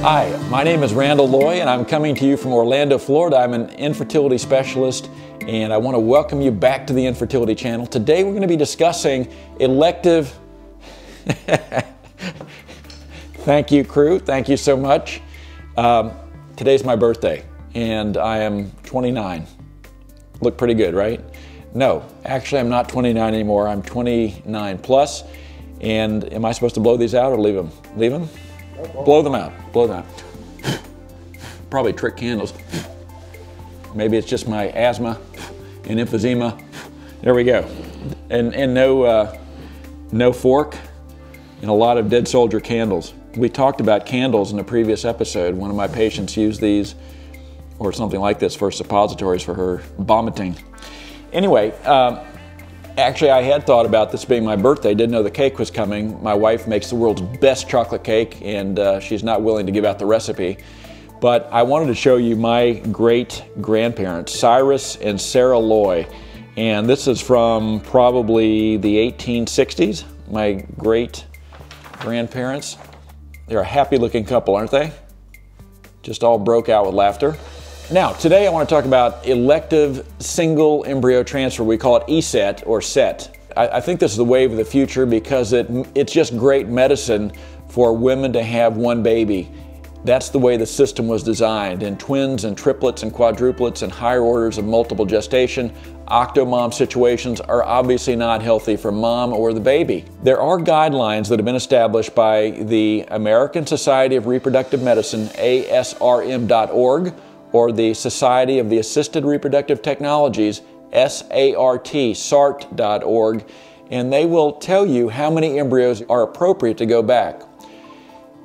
Hi, my name is Randall Loy and I'm coming to you from Orlando, Florida. I'm an infertility specialist and I want to welcome you back to the Infertility Channel. Today we're going to be discussing elective... Thank you, crew. Thank you so much. Today's my birthday and I am 29. Look pretty good, right? No, actually I'm not 29 anymore. I'm 29 plus. And am I supposed to blow these out or leave them? Leave them? Blow them out. Blow them out. Probably trick candles. Maybe it's just my asthma and emphysema. There we go. And no fork and a lot of dead soldier candles. We talked about candles in a previous episode. One of my patients used these or something like this for suppositories for her vomiting. Anyway, actually I had thought about this being my birthday, didn't know the cake was coming. My wife makes the world's best chocolate cake and she's not willing to give out the recipe. But I wanted to show you my great grandparents, Cyrus and Sarah Loy. And this is from probably the 1860s, my great grandparents. They're a happy looking couple, aren't they? Just all broke out with laughter. Now, today I want to talk about elective single embryo transfer. We call it ESET or SET. I think this is the wave of the future because it's just great medicine for women to have one baby. That's the way the system was designed. And twins and triplets and quadruplets and higher orders of multiple gestation, octomom situations are obviously not healthy for mom or the baby. There are guidelines that have been established by the American Society of Reproductive Medicine, ASRM.org, or the Society of the Assisted Reproductive Technologies, SART.org, and they will tell you how many embryos are appropriate to go back.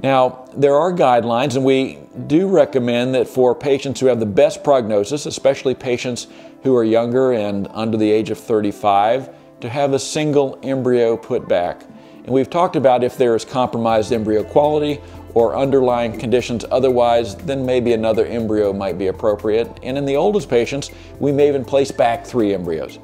Now, there are guidelines, and we do recommend that for patients who have the best prognosis, especially patients who are younger and under the age of 35, to have a single embryo put back. And we've talked about if there is compromised embryo quality or underlying conditions otherwise, then maybe another embryo might be appropriate. And in the oldest patients, we may even place back 3 embryos,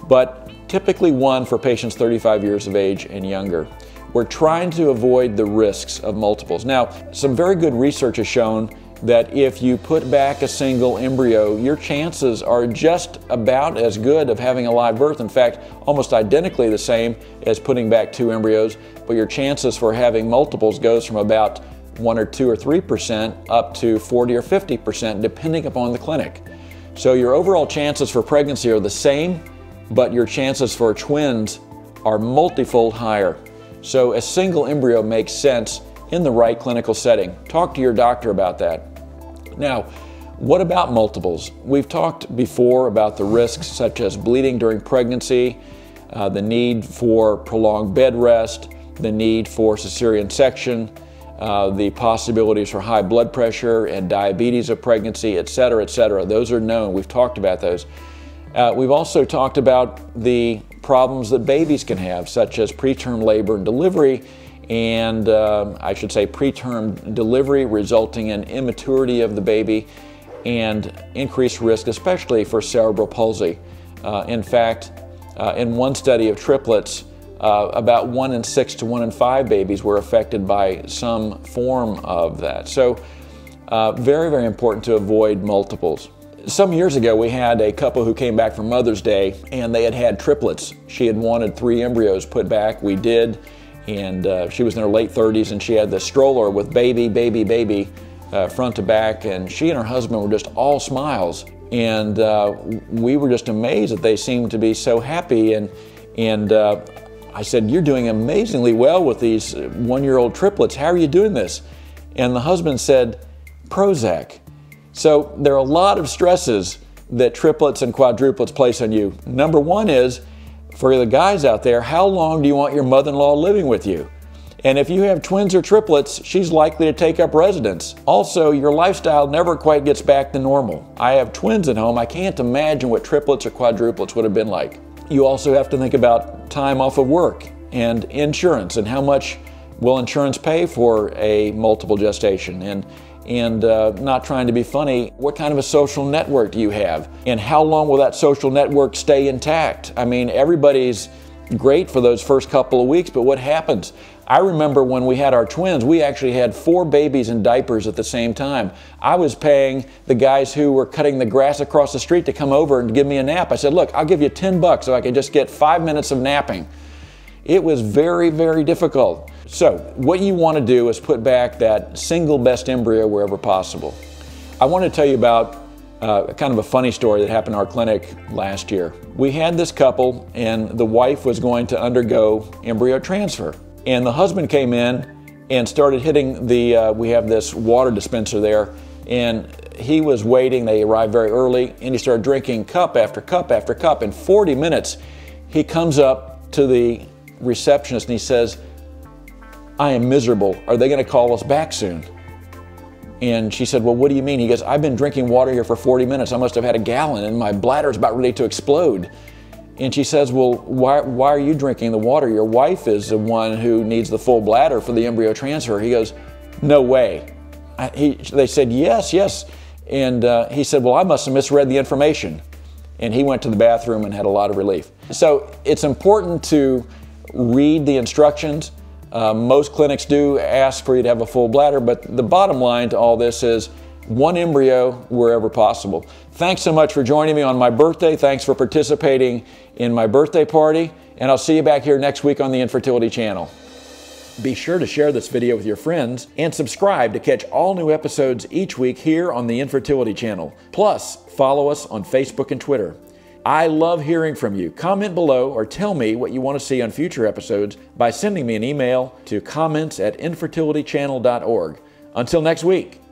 but typically 1 for patients 35 years of age and younger. We're trying to avoid the risks of multiples. Now, some very good research has shown that if you put back a single embryo, your chances are just about as good of having a live birth. In fact, almost identically the same as putting back 2 embryos, but your chances for having multiples goes from about 1 or 2 or 3% up to 40 or 50%, depending upon the clinic. So your overall chances for pregnancy are the same, but your chances for twins are multifold higher. So a single embryo makes sense in the right clinical setting. Talk to your doctor about that. Now, what about multiples? We've talked before about the risks such as bleeding during pregnancy, the need for prolonged bed rest, the need for cesarean section, the possibilities for high blood pressure and diabetes of pregnancy, et cetera, et cetera. Those are known. We've talked about those. We've also talked about the problems that babies can have, such as preterm labor and delivery, and I should say preterm delivery resulting in immaturity of the baby and increased risk, especially for cerebral palsy. In fact, in one study of triplets, about 1 in 6 to 1 in 5 babies were affected by some form of that. So very, very important to avoid multiples. Some years ago, we had a couple who came back for Mother's Day and they had had triplets. She had wanted 3 embryos put back. We did, and she was in her late 30s and she had the stroller with baby, front to back, and she and her husband were just all smiles. And we were just amazed that they seemed to be so happy. And I said, "You're doing amazingly well with these 1-year-old triplets. How are you doing this?" And the husband said, "Prozac." So there are a lot of stresses that triplets and quadruplets place on you. Number one is, for the guys out there, how long do you want your mother-in-law living with you? And if you have twins or triplets, she's likely to take up residence. Also, your lifestyle never quite gets back to normal. I have twins at home. I can't imagine what triplets or quadruplets would have been like. You also have to think about time off of work and insurance and how much will insurance pay for a multiple gestation, and not trying to be funny, what kind of a social network do you have? And how long will that social network stay intact? I mean, everybody's great for those first couple of weeks, but what happens? I remember when we had our twins, we actually had 4 babies in diapers at the same time. I was paying the guys who were cutting the grass across the street to come over and give me a nap. I said, look, I'll give you $10 so I can just get 5 minutes of napping. It was very, very difficult. So what you want to do is put back that single best embryo wherever possible. I want to tell you about kind of a funny story that happened in our clinic last year. We had this couple and the wife was going to undergo embryo transfer. And the husband came in and started hitting the, we have this water dispenser there, and he was waiting. They arrived very early, and he started drinking cup after cup after cup. In 40 minutes, he comes up to the receptionist and he says, I am miserable. Are they going to call us back soon? And she said, well, what do you mean? He goes, I've been drinking water here for 40 minutes. I must have had a gallon, and my bladder is about ready to explode. And she says, well, why are you drinking the water? Your wife is the one who needs the full bladder for the embryo transfer. He goes, no way. They said, yes. And he said, well, I must have misread the information. And he went to the bathroom and had a lot of relief. So it's important to read the instructions. Most clinics do ask for you to have a full bladder, but the bottom line to all this is 1 embryo wherever possible. Thanks so much for joining me on my birthday. Thanks for participating in my birthday party, and I'll see you back here next week on the Infertility Channel. Be sure to share this video with your friends and subscribe to catch all new episodes each week here on the Infertility Channel. Plus, follow us on Facebook and Twitter. I love hearing from you. Comment below or tell me what you want to see on future episodes by sending me an email to comments@infertilitychannel.org. Until next week.